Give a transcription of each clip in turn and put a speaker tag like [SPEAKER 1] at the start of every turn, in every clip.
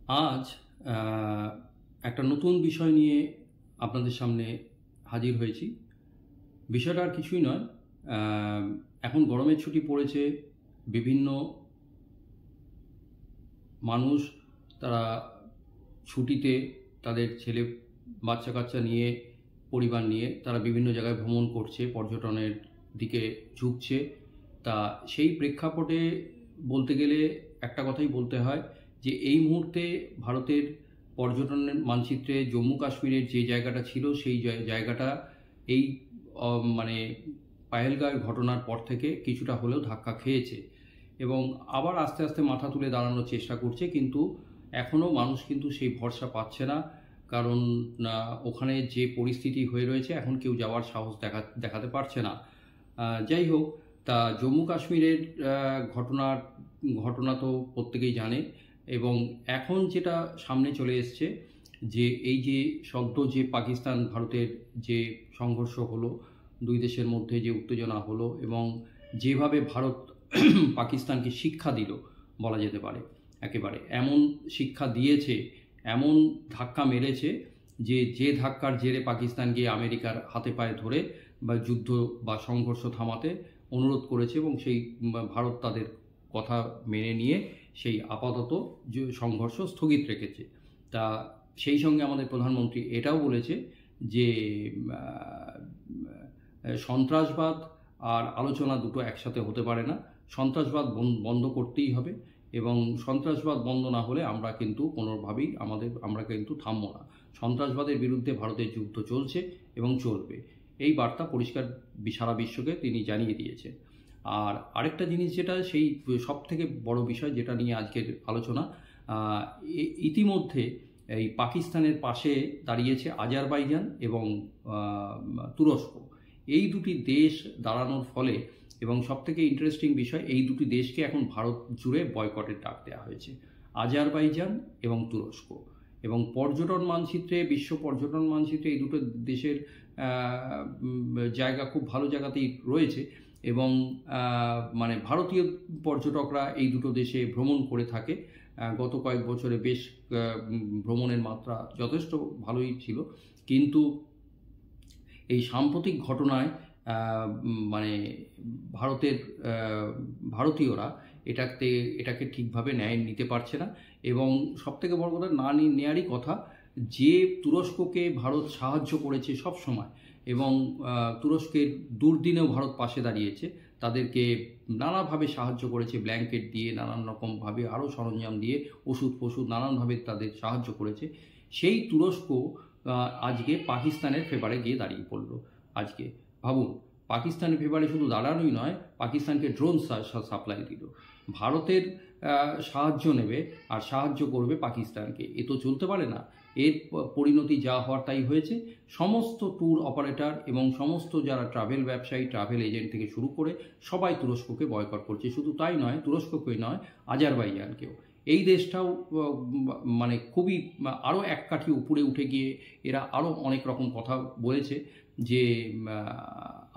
[SPEAKER 1] আজ একটা নতুন বিষয় নিয়ে আপনাদের সামনে হাজির হয়েছি। বিষয়টা আর কিছুই নয়, এখন গরমের ছুটি পড়েছে। বিভিন্ন মানুষ তারা ছুটিতে তাদের ছেলে বাচ্চা কাচ্চা নিয়ে, পরিবার নিয়ে তারা বিভিন্ন জায়গায় ভ্রমণ করছে, পর্যটনের দিকে ঝুঁকছে। তা সেই প্রেক্ষাপটে বলতে গেলে একটা কথাই বলতে হয় যে এই মুহূর্তে ভারতের পর্যটনের মানচিত্রে জম্মু কাশ্মীরের যে জায়গাটা ছিল সেই জায়গাটা এই মানে পাহেলগাঁওয়ের ঘটনার পর থেকে কিছুটা হলেও ধাক্কা খেয়েছে এবং আবার আস্তে আস্তে মাথা তুলে দাঁড়ানোর চেষ্টা করছে, কিন্তু এখনও মানুষ কিন্তু সেই ভরসা পাচ্ছে না। কারণ ওখানে যে পরিস্থিতি হয়ে রয়েছে, এখন কেউ যাওয়ার সাহস দেখাতে পারছে না। যাই হোক, তা জম্মু কাশ্মীরের ঘটনা তো প্রত্যেকেই জানে এবং এখন যেটা সামনে চলে এসছে যে এই যে সদ্য যে পাকিস্তান ভারতের যে সংঘর্ষ হলো, দুই দেশের মধ্যে যে উত্তেজনা হলো এবং যেভাবে ভারত পাকিস্তানকে শিক্ষা দিল বলা যেতে পারে, একেবারে এমন শিক্ষা দিয়েছে, এমন ধাক্কা মেরেছে যে ধাক্কার জেরে পাকিস্তান গিয়ে আমেরিকার হাতে পায়ে ধরে বা যুদ্ধ বা সংঘর্ষ থামাতে অনুরোধ করেছে এবং সেই ভারত তাদের কথা মেনে নিয়ে সেই আপাতত যে সংঘর্ষ স্থগিত রেখেছে। তা সেই সঙ্গে আমাদের প্রধানমন্ত্রী এটাও বলেছে যে সন্ত্রাসবাদ আর আলোচনা দুটো একসাথে হতে পারে না। সন্ত্রাসবাদ বন্ধ করতেই হবে এবং সন্ত্রাসবাদ বন্ধ না হলে আমরা কিন্তু কোনোভাবেই আমরা কিন্তু থামবো না। সন্ত্রাসবাদের বিরুদ্ধে ভারতের যুদ্ধ চলছে এবং চলবে, এই বার্তা পরিষ্কার সারা বিশ্বকে তিনি জানিয়ে দিয়েছেন। আর আরেকটা জিনিস যেটা সেই সব থেকে বড় বিষয় যেটা নিয়ে আজকের আলোচনা, ইতিমধ্যে এই পাকিস্তানের পাশে দাঁড়িয়েছে আজারবাইজান এবং তুরস্ক। এই দুটি দেশ দাঁড়ানোর ফলে এবং সবথেকে ইন্টারেস্টিং বিষয়, এই দুটি দেশকে এখন ভারত জুড়ে বয়কটের ডাক দেওয়া হয়েছে, আজারবাইজান এবং তুরস্ক। এবং পর্যটন মানচিত্রে, বিশ্ব পর্যটন মানচিত্রে এই দুটো দেশের জায়গা খুব ভালো জায়গাতেই রয়েছে এবং মানে ভারতীয় পর্যটকরা এই দুটো দেশে ভ্রমণ করে থাকে। গত কয়েক বছরে বেশ ভ্রমণের মাত্রা যথেষ্ট ভালোই ছিল, কিন্তু এই সাম্প্রতিক ঘটনায় মানে ভারতীয়রা এটাকে ঠিকভাবে নিতে পারছে না। এবং সবথেকে বড় কথা, না নেয়ারই কথা, যে তুরস্ককে ভারত সাহায্য করেছে সব সময় এবং তুরস্কের দুর্দিনেও ভারত পাশে দাঁড়িয়েছে, তাদেরকে নানাভাবে সাহায্য করেছে, ব্ল্যাঙ্কেট দিয়ে, নানান রকমভাবে আরও সরঞ্জাম দিয়ে, ওষুধ নানানভাবে তাদের সাহায্য করেছে। সেই তুরস্ক আজকে পাকিস্তানের ফেভারে গিয়ে দাঁড়িয়ে পড়লো। আজকে ভাবুন, পাকিস্তানের ফেভারে শুধু দাঁড়ানোই নয়, পাকিস্তানকে ড্রোন সাপ্লাই দিল। ভারতের সাহায্য নেবে আর সাহায্য করবে পাকিস্তানকে, এ তো চলতে পারে না। এর পরিণতি যা হওয়ার তাই হয়েছে। সমস্ত ট্যুর অপারেটর এবং সমস্ত যারা ট্রাভেল ব্যবসায়ী, ট্রাভেল এজেন্ট থেকে শুরু করে সবাই তুরস্ককে বয়কট করছে। শুধু তাই নয়, তুরস্ককেই নয়, আজারবাইজানকেও। এই দেশটাও মানে খুবই আরও এক কাঠি উপরে উঠে গিয়ে এরা আরও অনেক রকম কথা বলেছে যে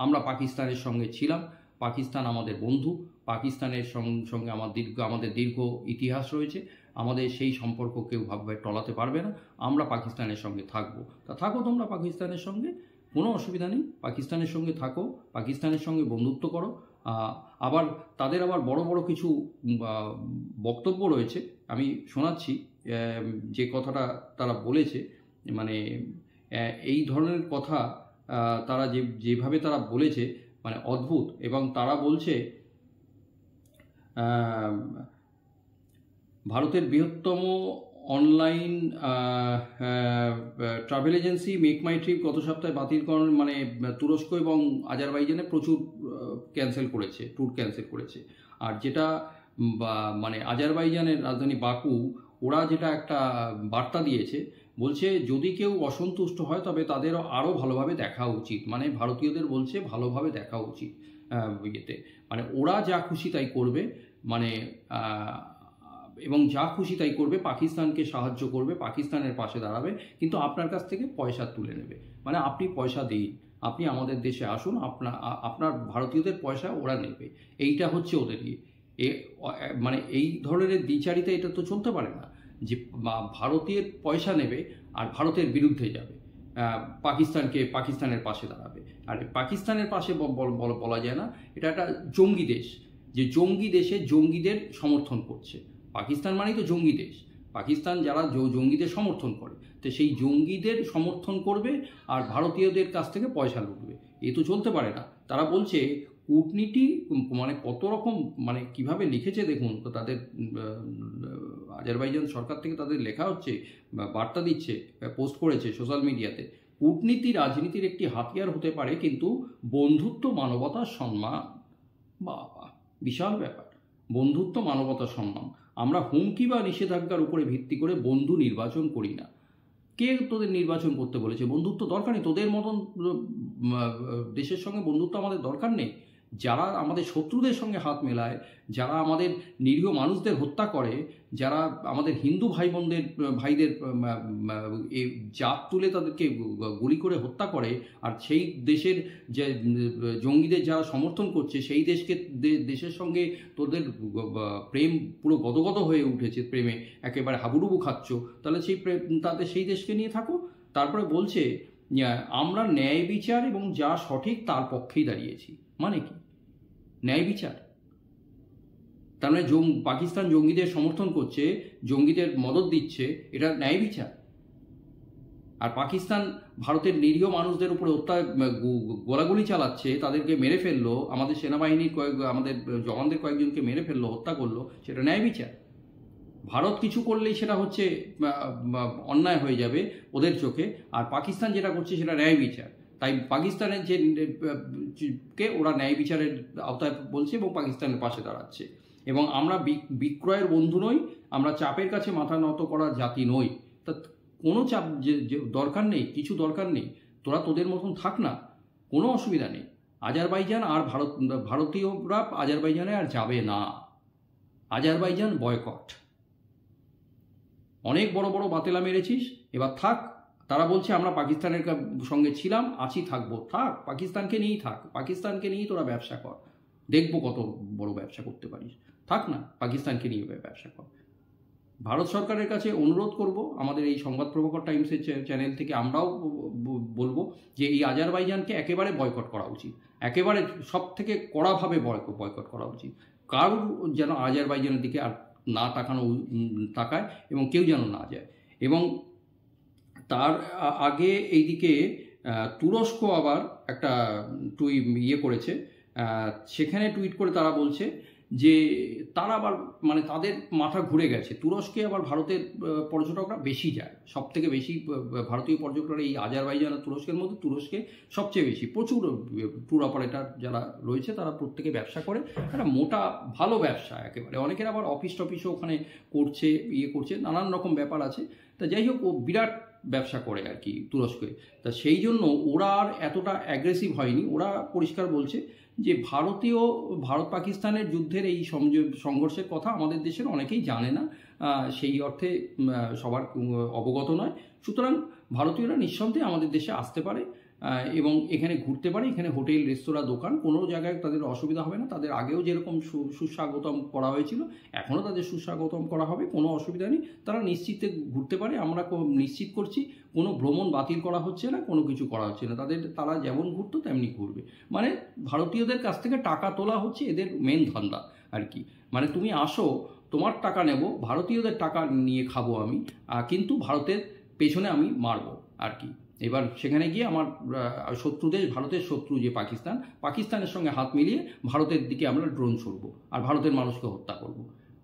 [SPEAKER 1] আমরা পাকিস্তানের সঙ্গে ছিলাম, পাকিস্তান আমাদের বন্ধু, পাকিস্তানের সঙ্গে আমাদের দীর্ঘ ইতিহাস রয়েছে, আমাদের সেই সম্পর্ক কেউ ভাবে টলাতে পারবে না, আমরা পাকিস্তানের সঙ্গে থাকবো। তা থাকো তোমরা পাকিস্তানের সঙ্গে, কোনো অসুবিধা নেই, পাকিস্তানের সঙ্গে থাকো, পাকিস্তানের সঙ্গে বন্ধুত্ব করো। আবার তাদের আবার বড় বড় কিছু বক্তব্য রয়েছে, আমি শোনাচ্ছি যে কথাটা তারা বলেছে। মানে এই ধরনের কথা তারা যেভাবে তারা বলেছে, মানে অদ্ভুত। এবং তারা বলছে ভারতের বৃহত্তম অনলাইন ট্রাভেল এজেন্সি মেক মাই ট্রিপ গত সপ্তাহে বাতিল করার, মানে তুরস্ক এবং আজারবাইজানে প্রচুর ট্যুর ক্যান্সেল করেছে। আর যেটা মানে আজারবাইজানের রাজধানী বাকু, ওরা যেটা একটা বার্তা দিয়েছে, বলছে যদি কেউ অসন্তুষ্ট হয় তবে তাদেরও আরও ভালোভাবে দেখা উচিত। মানে ভারতীয়দের বলছে ভালোভাবে দেখা উচিত ইয়েতে, মানে ওরা যা খুশি তাই করবে, মানে এবং যা খুশি তাই করবে, পাকিস্তানকে সাহায্য করবে, পাকিস্তানের পাশে দাঁড়াবে, কিন্তু আপনার কাছ থেকে পয়সা তুলে নেবে। মানে আপনি পয়সা দিন, আপনি আমাদের দেশে আসুন, আপনার ভারতীয়দের পয়সা ওরা নেবে। এইটা হচ্ছে ওদের মানে এই ধরনের দ্বিচারিতা, এটা তো চলতে পারে না। যে ভারতের পয়সা নেবে আর ভারতের বিরুদ্ধে যাবে, পাকিস্তানের পাশে দাঁড়াবে। আর পাকিস্তানের পাশে বলা যায় না, এটা একটা জঙ্গি দেশ, যে জঙ্গি দেশে জঙ্গিদের সমর্থন করছে। পাকিস্তান মানেই তো জঙ্গি দেশ। পাকিস্তান যারা জঙ্গিদের সমর্থন করে, তো সেই জঙ্গিদের সমর্থন করবে আর ভারতীয়দের কাছ থেকে পয়সা লুটবে। এ তো চলতে পারে না। তারা বলছে কূটনীতি মানে কত রকম, মানে কিভাবে লিখেছে দেখুন তো, তাদের আজারবাইজান সরকার থেকে তাদের লেখা হচ্ছে, বার্তা দিচ্ছে, পোস্ট করেছে সোশ্যাল মিডিয়াতে। কূটনীতি রাজনীতির একটি হাতিয়ার হতে পারে, কিন্তু বন্ধুত্ব, মানবতার সম্মান, বাবা বিশাল ব্যাপার। বন্ধুত্ব, মানবতার সম্মান। আমরা হুমকি বা নিষেধাজ্ঞার উপরে ভিত্তি করে বন্ধু নির্বাচন করি না। কে তোদের নির্বাচন করতে বলেছে? বন্ধুত্ব দরকার নেই, তোদের মতন দেশের সঙ্গে বন্ধুত্ব আমাদের দরকার নেই। যারা আমাদের শত্রুদের সঙ্গে হাত মেলায়, যারা আমাদের নিরীহ মানুষদের হত্যা করে, যারা আমাদের হিন্দু ভাইদের জাত তুলে তাদেরকে গুলি করে হত্যা করে, আর সেই দেশের যে জঙ্গিদের যারা সমর্থন করছে, সেই দেশের সঙ্গে তোদের প্রেম পুরো গদগদ হয়ে উঠেছে, প্রেমে একেবারে হাবুডুবু খাচ্ছ, তাহলে সেই দেশকে নিয়ে থাকো। তারপরে বলছে আমরা ন্যায় বিচার এবং যা সঠিক তার পক্ষেই দাঁড়িয়েছি। মানে কি ন্যায় বিচার? তার মানে পাকিস্তান জঙ্গিদের সমর্থন করছে, জঙ্গিদের মদত দিচ্ছে, এটা ন্যায় বিচার? আর পাকিস্তান ভারতের নিরীহ মানুষদের উপরে গোলাগুলি চালাচ্ছে, তাদেরকে মেরে ফেললো, আমাদের সেনাবাহিনীর আমাদের জওয়ানদের কয়েকজনকে মেরে ফেললো, হত্যা করলো, সেটা ন্যায় বিচার? ভারত কিছু করলেই সেটা হচ্ছে অন্যায় হয়ে যাবে ওদের চোখে, আর পাকিস্তান যেটা করছে সেটা ন্যায় বিচার। তাই পাকিস্তানের কে ওরা ন্যায় বিচারের আওতায় বলছে এবং পাকিস্তানের পাশে দাঁড়াচ্ছে। এবং আমরা বিক্রয়ের বন্ধু নই, আমরা চাপের কাছে মাথা নত করার জাতি নই। তা কোনো চাপ যে দরকার নেই, কিছু দরকার নেই, তোরা তোদের মতন থাক না, কোনো অসুবিধা নেই। আজারবাইজান আর ভারতীয়রা আজারবাইজানে আর যাবে না। Azerbaijan boycott. অনেক বড় বড় বাতেলা মেরেছিস, এবার থাক। তারা বলছে আমরা পাকিস্তানের সঙ্গে ছিলাম, আছি, থাকবো। থাক, পাকিস্তানকে নিয়েই থাক, পাকিস্তানকে নিয়েই তোরা ব্যবসা কর, দেখবো কত বড় ব্যবসা করতে পারিস। থাক না, পাকিস্তানকে নিয়ে ব্যবসা কর। ভারত সরকারের কাছে অনুরোধ করব, আমাদের এই সংবাদ প্রভাকর টাইমসের চ্যানেল থেকে আমরাও বলবো যে এই আজারবাইজানকে একেবারে বয়কট করা উচিত, একেবারে সব থেকে কড়াভাবে বয়কট করা উচিত। কারোর যেন আজারবাইজানের দিকে আর না তাকায় এবং কেউ যেন না যায়। এবং তার আগে এইদিকে তুরস্ক আবার একটা করেছে, সেখানে টুইট করে তারা বলছে যে তারা আবার মানে তাদের মাথা ঘুরে গেছে। তুরস্কে আবার ভারতের পর্যটকরা বেশি যায়, সব থেকে বেশি ভারতীয় পর্যটকরা এই আজারবাইজান আর তুরস্কের মধ্যে তুরস্কে সবচেয়ে বেশি। প্রচুর ট্যুর অপারেটর যারা রয়েছে তারা প্রত্যেকে ব্যবসা করে, একটা মোটা ভালো ব্যবসা একেবারে। অনেকের আবার অফিস টফিসও ওখানে করছে, করছে, নানান রকম ব্যাপার আছে। তা যাই হোক, ও বিরাট ব্যবসা করে আর কি তুরস্কে। তা সেই জন্য ওরা আর এতটা অ্যাগ্রেসিভ হয়নি। ওরা পরিষ্কার বলছে যে ভারত পাকিস্তানের যুদ্ধের এই সংঘর্ষের কথা আমাদের দেশের অনেকেই জানে না, সেই অর্থে সবার অবগত নয়। সুতরাং ভারতীয়রা নিঃসন্দেহে আমাদের দেশে আসতে পারে এবং এখানে ঘুরতে পারে। এখানে হোটেল, রেস্তোরাঁ, দোকান, কোনো জায়গায় তাদের অসুবিধা হবে না। তাদের আগেও যেরকম সুস্বাগতম করা হয়েছিল, এখনও তাদের সুস্বাগতম করা হবে, কোনো অসুবিধা নেই। তারা নিশ্চিতে ঘুরতে পারে। আমরা নিশ্চিত করছি কোনো ভ্রমণ বাতিল করা হচ্ছে না, কোনো কিছু করা হচ্ছে না। তারা যেমন ঘুরতো তেমনি ঘুরবে। মানে ভারতীয়দের কাছ থেকে টাকা তোলা হচ্ছে এদের মেন ধান্দা আর কি। মানে তুমি আসো, তোমার টাকা নেব, ভারতীয়দের টাকা নিয়ে খাবো আমি, কিন্তু ভারতের পেছনে আমি মারবো আর কি। এবার সেখানে গিয়ে আমার শত্রু দেশ, ভারতের শত্রু যে পাকিস্তানের সঙ্গে হাত মিলিয়ে ভারতের দিকে আমরা ড্রোন ছুড়বো আর ভারতের মানুষকে হত্যা করব।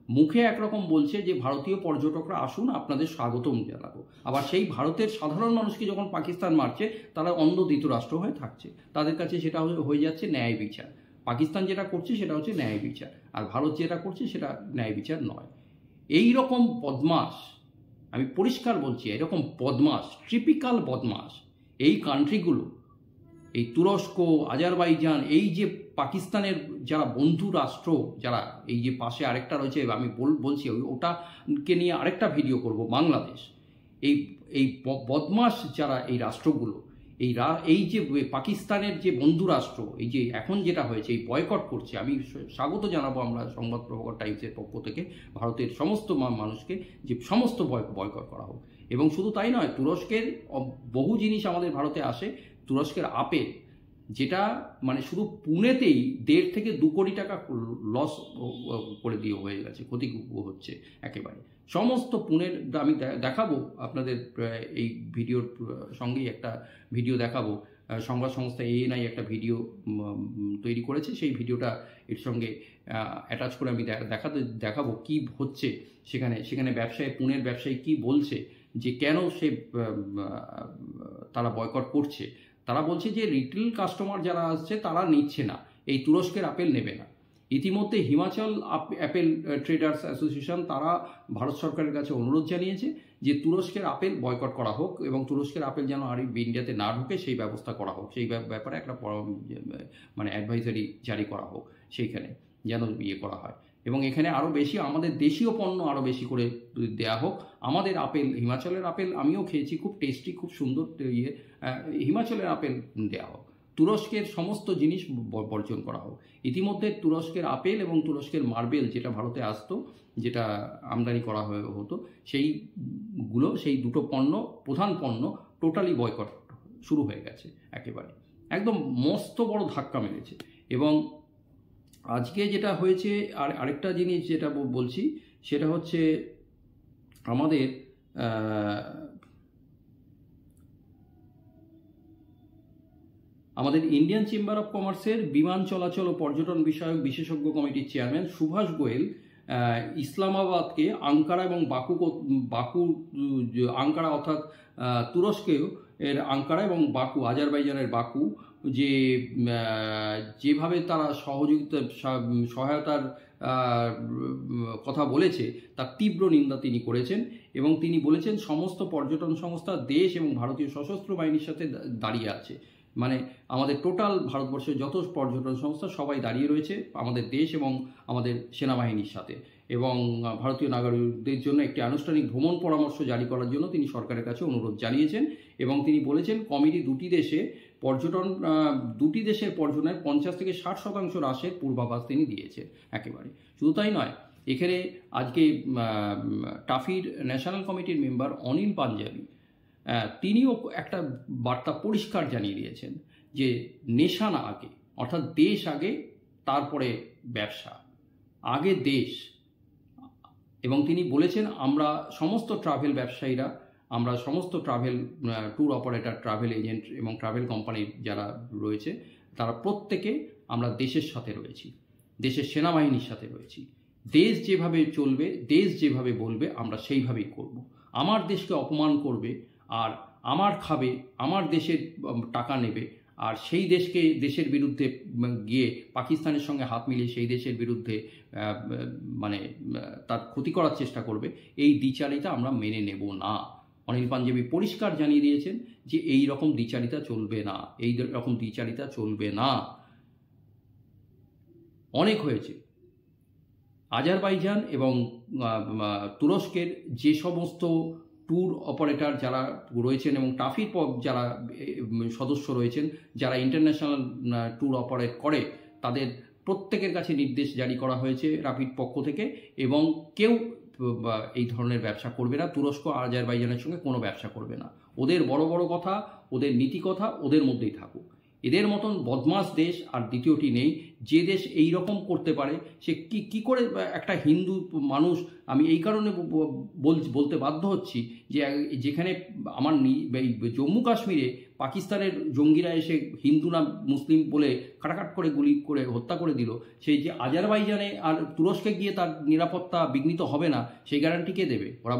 [SPEAKER 1] মুখে একরকম বলছে যে ভারতীয় পর্যটকরা আসুন, আপনাদের স্বাগতম জানাবো। আবার সেই ভারতের সাধারণ মানুষকে যখন পাকিস্তান মারছে, তারা অন্ধ ধৃতরাষ্ট্র হয়ে থাকছে। তাদের কাছে সেটা হয়ে যাচ্ছে ন্যায় বিচার। পাকিস্তান যেটা করছে সেটা হচ্ছে ন্যায় বিচার, আর ভারত যেটা করছে সেটা ন্যায় বিচার নয়। এই রকম বদমাশ, আমি পরিষ্কার বলছি, এরকম বদমাশ, ট্রিপিক্যাল বদমাশ এই কান্ট্রিগুলো, এই তুরস্ক, আজারবাইজান, এই যে পাকিস্তানের যারা বন্ধু রাষ্ট্র, যারা এই যে পাশে আরেকটা রয়েছে, আমি বলছি ওটাকে নিয়ে আরেকটা ভিডিও করব, বাংলাদেশ। এই বদমাশ যারা এই রাষ্ট্রগুলো, এই যে পাকিস্তানের যে বন্ধু রাষ্ট্র, এই যে এখন যেটা হয়েছে, এই বয়কট করছে, আমি স্বাগত জানাবো আমরা সংবাদ প্রভাকর টাইমসের পক্ষ থেকে ভারতের সমস্ত মানুষকে যে সমস্ত বয়কট করা হোক। এবং শুধু তাই নয়, তুরস্কের বহু জিনিস আমাদের ভারতে আসে। তুরস্কের আপেল, যেটা মানে শুধু পুনেতেই 1.5 থেকে 2 কোটি টাকা লস করে দিয়ে হয়ে গেছে, ক্ষতি হচ্ছে একেবারে। সমস্ত পুনের আমি দেখাবো আপনাদের এই ভিডিওর সঙ্গেই একটা ভিডিও দেখাবো। সংবাদ সংস্থা ANI একটা ভিডিও তৈরি করেছে, সেই ভিডিওটা এর সঙ্গে অ্যাটাচ করে আমি দেখাবো কি হচ্ছে সেখানে ব্যবসায়ী, পুনের ব্যবসায়ী কি বলছে যে কেন তারা বয়কট করছে। তারা বলছে যে রিটেল কাস্টমার যারা আসছে তারা নিচ্ছে না, এই তুরস্কের আপেল নেবে না। ইতিমধ্যে হিমাচল অ্যাপেল ট্রেডার্স অ্যাসোসিয়েশন তারা ভারত সরকারের কাছে অনুরোধ জানিয়েছে যে তুরস্কের আপেল বয়কট করা হোক এবং তুরস্কের আপেল যেন আর ইন্ডিয়াতে না ঢুকে সেই ব্যবস্থা করা হোক, সেই ব্যাপারে একটা মানে অ্যাডভাইজারি জারি করা হোক, সেইখানে যেন করা হয়। এবং এখানে আরও বেশি আমাদের দেশীয় পণ্য আরও বেশি করে দেয়া হোক। আমাদের আপেল, হিমাচলের আপেল আমিও খেয়েছি, খুব টেস্টি, খুব সুন্দর, হিমাচলের আপেল দেওয়া হোক। তুরস্কের সমস্ত জিনিস বর্জন করা হোক। ইতিমধ্যে তুরস্কের আপেল এবং তুরস্কের মার্বেল যেটা ভারতে আসতো, যেটা আমদানি করা হতো, সেই দুটো পণ্য, প্রধান পণ্য টোটালি বয়কট শুরু হয়ে গেছে একেবারে। একদম মস্ত বড় ধাক্কা মেরেছে। এবং আজকে যেটা হয়েছে, আরেকটা জিনিস যেটা বলছি সেটা হচ্ছে আমাদের ইন্ডিয়ান চেম্বার অফ কমার্সের বিমান চলাচল ও পর্যটন বিষয়ক বিশেষজ্ঞ কমিটির চেয়ারম্যান সুভাষ গোয়েল ইসলামাবাদকে আঙ্কারা এবং আঙ্কারা অর্থাৎ তুরস্কেও এর আঙ্কারা এবং বাকু, আজারবাইজানের বাকু যেভাবে তারা সহায়তার কথা বলেছে তার তীব্র নিন্দা তিনি করেছেন। এবং তিনি বলেছেন সমস্ত পর্যটন সংস্থা দেশ এবং ভারতীয় সশস্ত্র বাহিনীর সাথে দাঁড়িয়ে আছে। মানে আমাদের টোটাল ভারতবর্ষের যত পর্যটন সংস্থা সবাই দাঁড়িয়ে রয়েছে আমাদের দেশ এবং আমাদের সেনাবাহিনীর সাথে। এবং ভারতীয় নাগরিকদের জন্য একটি আনুষ্ঠানিক ভ্রমণ পরামর্শ জারি করার জন্য তিনি সরকারের কাছে অনুরোধ জানিয়েছেন। এবং তিনি বলেছেন কমিটি দুটি দেশের পর্যটনের 50 থেকে 60% হ্রাসের পূর্বাভাস তিনি দিয়েছে একেবারে। শুধু তাই নয়, এখানে আজকে টাফির ন্যাশনাল কমিটির মেম্বার অনিল পাঞ্জাবি তিনিও একটা বার্তা পরিষ্কার জানিয়ে দিয়েছেন যে নেশা না আগে, অর্থাৎ দেশ আগে, তারপরে ব্যবসা, আগে দেশ। এবং তিনি বলেছেন আমরা সমস্ত ট্রাভেল ব্যবসায়ীরা, আমরা সমস্ত ট্যুর অপারেটর, ট্রাভেল এজেন্ট এবং ট্রাভেল কোম্পানির যারা রয়েছে তারা প্রত্যেকে আমরা দেশের সাথে রয়েছি, দেশের সেনাবাহিনীর সাথে রয়েছি। দেশ যেভাবে চলবে, দেশ যেভাবে বলবে আমরা সেইভাবেই করব। আমার দেশকে অপমান করবে আর আমার খাবে, আমার দেশের টাকা নেবে, আর সেই দেশের বিরুদ্ধে গিয়ে পাকিস্তানের সঙ্গে হাত মিলিয়ে সেই দেশের বিরুদ্ধে মানে তার ক্ষতি করার চেষ্টা করবে, এই দ্বিচারিতা আমরা মেনে নেব না। অনিল পাঞ্জাবি পরিষ্কার জানিয়ে দিয়েছেন যে এই রকম দ্বিচারিতা চলবে না, এই রকম দ্বিচারিতা চলবে না। অনেক হয়েছে। আজারবাইজান এবং তুরস্কের যে সমস্ত ট্যুর অপারেটর যারা রয়েছেন এবং টাফির যারা সদস্য রয়েছেন, যারা ইন্টারন্যাশনাল ট্যুর অপারেট করে, তাদের প্রত্যেকের কাছে নির্দেশ জারি করা হয়েছে রাফির পক্ষ থেকে। এবং কেউ এই ধরনের ব্যবসা করবে না, তুরস্ক আজারবাইজানের সঙ্গে কোনো ব্যবসা করবে না। ওদের বড় বড় কথা, ওদের নীতি কথা ওদের মধ্যেই থাকুক। এদের মতন বদমাস দেশ আর দ্বিতীয়টি নেই। যে দেশ এই রকম করতে পারে সে কি করে একটা হিন্দু মানুষ, আমি এই কারণে বলতে বাধ্য হচ্ছি যে যেখানে আমার জম্মু কাশ্মীরে পাকিস্তানের জঙ্গিরা এসে হিন্দু না মুসলিম বলে কাটাকাট করে গুলি করে হত্যা করে দিল, সেই যে আজারবাইজানে আর তুরস্কে গিয়ে তার নিরাপত্তা বিঘ্নিত হবে না, সেই গ্যারান্টি কে দেবে? ওরা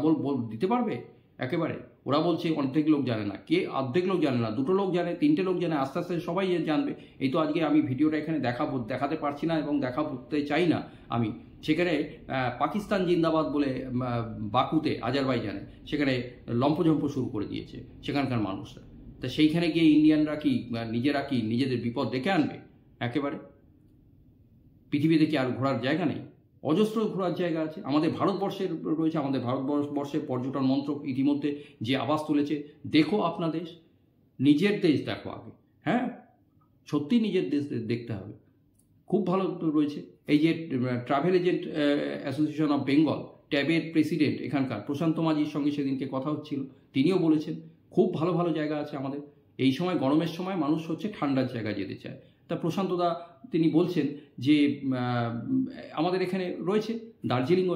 [SPEAKER 1] দিতে পারবে? একেবারে ওরা বলছে অর্ধেক লোক জানে না। কে অর্ধেক লোক জানে না? 2টো লোক জানে, 3টে লোক জানে, আস্তে আস্তে সবাই জানবে। এই তো আজকে আমি ভিডিওটা এখানে দেখাতে পারছি না এবং দেখাতে চাই না আমি। সেখানে পাকিস্তান জিন্দাবাদ বলে বাকুতে, আজারবাইজানে, সেখানে লম্পঝম্প শুরু করে দিয়েছে সেখানকার মানুষরা। তা সেইখানে গিয়ে ইন্ডিয়ানরা কি নিজেদের বিপদ ডেকে আনবে? একেবারে পৃথিবীতে কি আর ঘোরার জায়গা নেই? অজস্র ঘোরার জায়গা আছে। আমাদের ভারতবর্ষের রয়েছে, আমাদের ভারতবর্ষের পর্যটন মন্ত্রক ইতিমধ্যে যে আওয়াজ তুলেছে, দেখো আপনা দেশ, নিজের দেশ দেখো আগে। হ্যাঁ, সত্যি নিজের দেশ দেখতে হবে। খুব ভালো রয়েছে। এই যে travel agent association of Bengal, ট্যাবের প্রেসিডেন্ট এখানকার প্রশান্ত মাঝির সঙ্গে সেদিনকে কথা হচ্ছিল, তিনিও বলেছেন খুব ভালো ভালো জায়গা আছে আমাদের। এই সময় গরমের সময় মানুষ হচ্ছে ঠান্ডার জায়গায় যেতে চায়। তা প্রশান্তদা তিনি বলছেন যে আমাদের এখানে রয়েছে, দার্জিলিং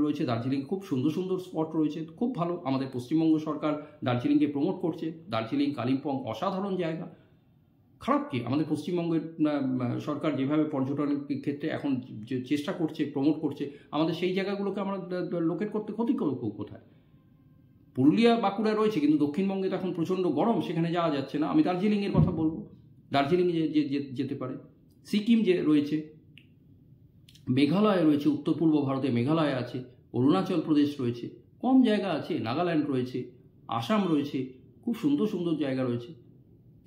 [SPEAKER 1] রয়েছে, দার্জিলিং খুব সুন্দর সুন্দর স্পট রয়েছে, খুব ভালো। আমাদের পশ্চিমবঙ্গ সরকার দার্জিলিংকে প্রমোট করছে, দার্জিলিং কালিম্পং অসাধারণ জায়গা। খারাপ কি? আমাদের পশ্চিমবঙ্গের সরকার যেভাবে পর্যটনের ক্ষেত্রে এখন চেষ্টা করছে, প্রমোট করছে, আমাদের সেই জায়গাগুলোকে আমরা লোকেট করতে ক্ষতি কোথায়? পুরুলিয়া বাঁকুড়া রয়েছে, কিন্তু দক্ষিণবঙ্গে তো এখন প্রচণ্ড গরম, সেখানে যাওয়া যাচ্ছে না। আমি দার্জিলিংয়ের কথা বলবো, দার্জিলিংয়ে যেতে পারে। সিকিম যে রয়েছে, মেঘালয় রয়েছে, উত্তর পূর্ব ভারতে মেঘালয় আছে, অরুণাচল প্রদেশ রয়েছে, কম জায়গা আছে, নাগাল্যান্ড রয়েছে, আসাম রয়েছে, খুব সুন্দর সুন্দর জায়গা রয়েছে।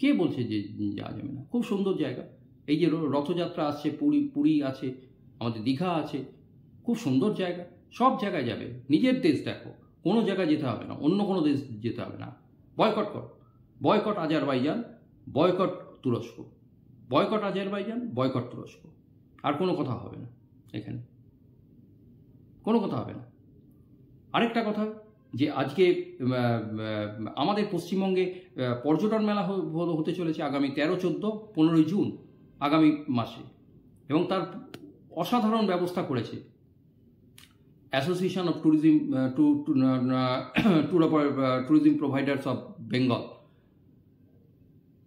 [SPEAKER 1] কে বলছে যে যাওয়া যাবে না? খুব সুন্দর জায়গা। এই যে রথযাত্রা আসছে, পুরী আছে, আমাদের দীঘা আছে, খুব সুন্দর জায়গা। সব জায়গায় যাবে, নিজের দেশ দেখো, কোনো জায়গায় যেতে হবে না, অন্য কোনো দেশ যেতে হবে না। বয়কট কর, বয়কট আজারবাইজান, বয়কট তুরস্ক, বয়কট আজারবাইজান, বয়কট তুরস্ক। আর কোনো কথা হবে না এখানে, কোনো কথা হবে না। আরেকটা কথা, যে আজকে আমাদের পশ্চিমবঙ্গে পর্যটন মেলা হতে চলেছে আগামী 13, 14, 15 জুন আগামী মাসে, এবং তার অসাধারণ ব্যবস্থা করেছে association of tourism providers of Bengal.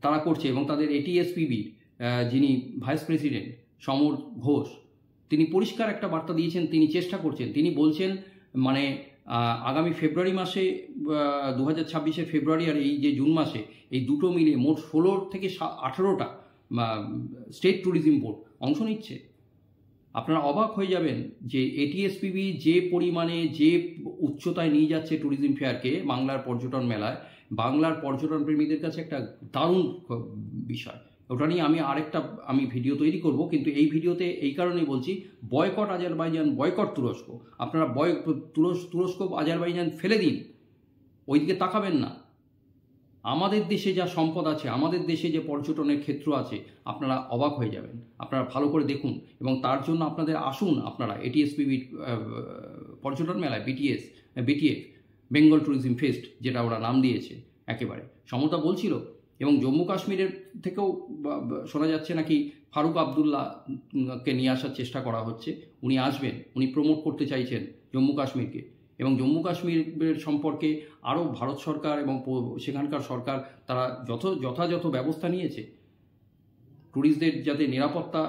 [SPEAKER 1] তারা করছে, এবং তাদের এটিএসপিবির যিনি ভাইস প্রেসিডেন্ট সমর ঘোষ, তিনি পরিষ্কার একটা বার্তা দিয়েছেন। তিনি চেষ্টা করছেন, তিনি বলছেন মানে আগামী ফেব্রুয়ারি মাসে 2026 ফেব্রুয়ারি আর এই যে জুন মাসে, এই দুটো মিলে মোট 16 থেকে 18টা স্টেট ট্যুরিজম বোর্ড অংশ নিচ্ছে। আপনারা অবাক হয়ে যাবেন যে এটিএসপিবি যে পরিমাণে, যে উচ্চতায় নিয়ে যাচ্ছে ট্যুরিজম ফেয়ারকে, বাংলার পর্যটন মেলায়, বাংলার পর্যটন প্রেমীদের কাছে একটা দারুণ বিষয়। ওটা নিয়ে আমি ভিডিও তৈরি করব, কিন্তু এই ভিডিওতে এই কারণেই বলছি, বয়কট আজারবাইজান, বয়কট তুরস্ক। আপনারা তুরস্ক আজারবাইজান ফেলে দিন, ওইদিকে তাকাবেন না। আমাদের দেশে যা সম্পদ আছে, আমাদের দেশে যে পর্যটনের ক্ষেত্র আছে, আপনারা অবাক হয়ে যাবেন। আপনারা ভালো করে দেখুন, এবং তার জন্য আপনাদের আসুন, আপনারা এটিএসপিবি পর্যটন মেলায়, বিটিএফ বেঙ্গল ট্যুরিজম ফেস্ট, যেটা ওরা নাম দিয়েছে একেবারে। সমতা বলছিল, এবং জম্মু কাশ্মীরের থেকেও শোনা যাচ্ছে নাকি ফারুক আবদুল্লাহকে নিয়ে আসার চেষ্টা করা হচ্ছে। উনি আসবেন, উনি প্রমোট করতে চাইছেন জম্মু কাশ্মীরকে, এবং জম্মু কাশ্মীরের সম্পর্কে আরও ভারত সরকার এবং সেখানকার সরকার তারা যথাযথ ব্যবস্থা নিয়েছে। ট্যুরিস্টদের যাতে নিরাপত্তা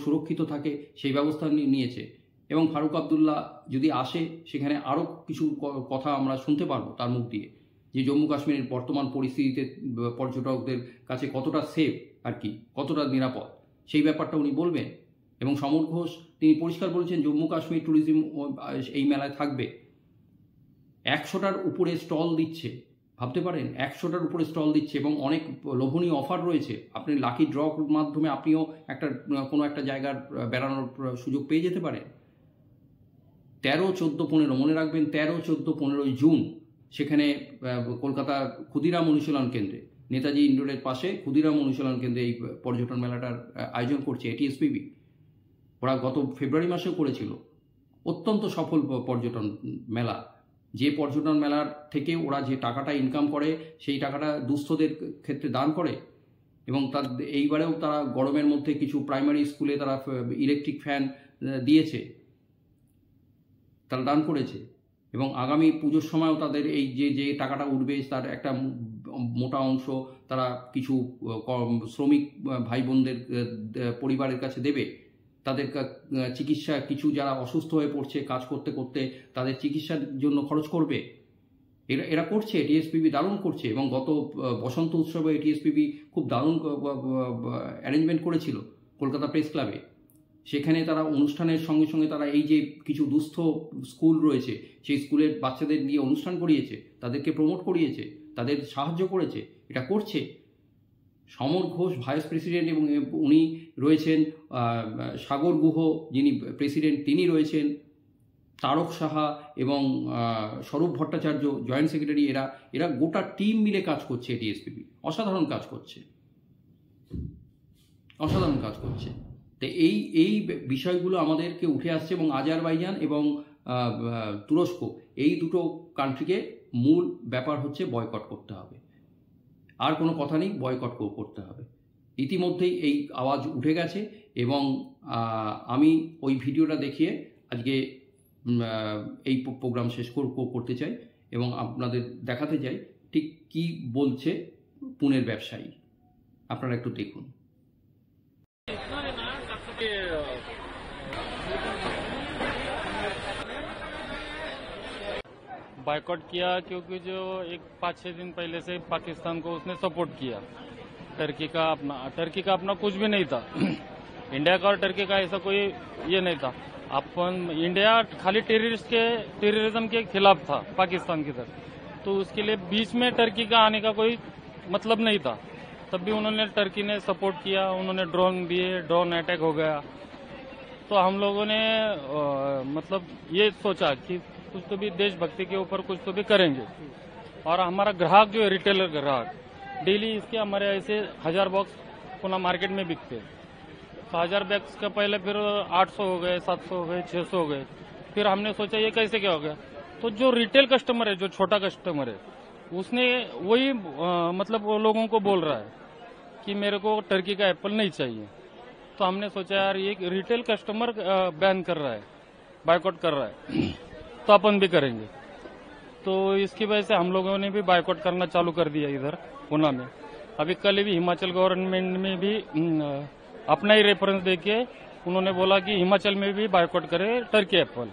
[SPEAKER 1] সুরক্ষিত থাকে সেই ব্যবস্থা নিয়েছে। এবং ফারুক আবদুল্লাহ যদি আসে, সেখানে আরও কিছু কথা আমরা শুনতে পারবো তার মুখ দিয়ে, যে জম্মু কাশ্মীরের বর্তমান পরিস্থিতিতে পর্যটকদের কাছে কতটা সেফ আর কি, কতটা নিরাপদ, সেই ব্যাপারটা উনি বলবেন। এবং সমর ঘোষ তিনি পরিষ্কার বলেছেন, জম্মু কাশ্মীর ট্যুরিজম এই মেলায় থাকবে। 100টার উপরে স্টল দিচ্ছে, ভাবতে পারেন 100টার উপরে স্টল দিচ্ছে, এবং অনেক লোভনীয় অফার রয়েছে। আপনি লাকি ড্রর মাধ্যমে আপনিও কোনো একটা জায়গার বেড়ানোর সুযোগ পেয়ে যেতে পারেন। 13, 14, 15 মনে রাখবেন, 13, 14, 15 জুন সেখানে কলকাতা ক্ষুদিরাম অনুশীলন কেন্দ্রে, নেতাজি ইন্ডোরের পাশে ক্ষুদিরাম অনুশীলন কেন্দ্রে এই পর্যটন মেলাটার আয়োজন করছে এটিএসপিবি। ওরা গত ফেব্রুয়ারি মাসেও করেছিল, অত্যন্ত সফল পর্যটন মেলা। যে পর্যটন মেলার থেকে ওরা যে টাকাটা ইনকাম করে, সেই টাকাটা দুস্থদের ক্ষেত্রে দান করে। এবং এইবারেও তারা গরমের মধ্যে কিছু প্রাইমারি স্কুলে তারা ইলেকট্রিক ফ্যান দিয়েছে, তারা দান করেছে। এবং আগামী পুজোর সময়ও তাদের এই যে টাকাটা উঠবে, তার একটা মোটা অংশ তারা কিছু শ্রমিক ভাই বোনদের পরিবারের কাছে দেবে। তাদের চিকিৎসা, কিছু যারা অসুস্থ হয়ে পড়ছে কাজ করতে করতে, তাদের চিকিৎসার জন্য খরচ করবে। এরা করছে, এটিএসপিবি দারুণ করছে। এবং গত বসন্ত উৎসবে এটিএসপিবি খুব দারুণ অ্যারেঞ্জমেন্ট করেছিল কলকাতা প্রেস ক্লাবে। সেখানে তারা অনুষ্ঠানের সঙ্গে সঙ্গে তারা এই যে কিছু দুস্থ স্কুল রয়েছে, সেই স্কুলের বাচ্চাদের নিয়ে অনুষ্ঠান করিয়েছে, তাদেরকে প্রমোট করিয়েছে, তাদের সাহায্য করেছে। এটা করছে সমর ঘোষ ভাইস প্রেসিডেন্ট, এবং উনি রয়েছেন সাগর গুহ যিনি প্রেসিডেন্ট, তিনি রয়েছেন, তারক সাহা এবং স্বরূপ ভট্টাচার্য জয়েন্ট সেক্রেটারি, এরা গোটা টিম মিলে কাজ করছে। এটিএসপিপি অসাধারণ কাজ করছে, অসাধারণ কাজ করছে। তো এই বিষয়গুলো আমাদেরকে উঠে আসছে, এবং আজারবাইজান এবং তুরস্ক এই দুটো কান্ট্রিকে মূল ব্যাপার হচ্ছে বয়কট করতে হবে। আর কোনো কথা নেই, বয়কট করতে হবে। ইতিমধ্যেই এই আওয়াজ উঠে গেছে, এবং আমি ওই ভিডিওটা দেখিয়ে আজকে এই প্রোগ্রাম শেষ করতে চাই, এবং আপনাদের দেখাতে চাই ঠিক কি বলছে পুনের ব্যবসায়ী। আপনারা একটু দেখুন।
[SPEAKER 2] बायकॉट किया क्योंकि जो एक 5-6 दिन पहले से पाकिस्तान को उसने सपोर्ट किया। टर्की का अपना कुछ भी नहीं था। इंडिया का और टर्की का ऐसा कोई ये नहीं था। इंडिया खाली टेररिज्म के खिलाफ था पाकिस्तान की तरफ, तो उसके लिए बीच में टर्की का आने का कोई मतलब नहीं था। तब भी टर्की ने सपोर्ट किया, उन्होंने ड्रोन दिए, ड्रोन अटैक हो गया। तो हम लोगों ने मतलब ये सोचा कि कुछ तो भी देशभक्ति के ऊपर कुछ तो भी करेंगे। और हमारा ग्राहक जो है, रिटेलर ग्राहक, डेली इसके हमारे ऐसे 1000 बॉक्स पुनः मार्केट में बिकते। तो 1000 बॉक्स का पहले फिर 800 हो गए, 700 हो गए, 600 हो गए। फिर हमने सोचा ये कैसे क्या हो गया। तो जो रिटेल कस्टमर है, जो छोटा कस्टमर है, उसने वही मतलब वो लोगों को बोल रहा है कि मेरे को टर्की का एप्पल नहीं चाहिए। तो हमने सोचा यार ये रिटेल कस्टमर बैन कर रहा है, बायकॉट कर रहा है, तो अपन भी करेंगे। तो इसकी वजह से हम लोगों ने भी बायकॉट करना चालू कर दिया इधर पुणे में। अभी कल भी हिमाचल गवर्नमेंट में भी अपना ही रेफरेंस देके उन्होंने बोला कि हिमाचल में भी बायकॉट करे टर्की एप्पल।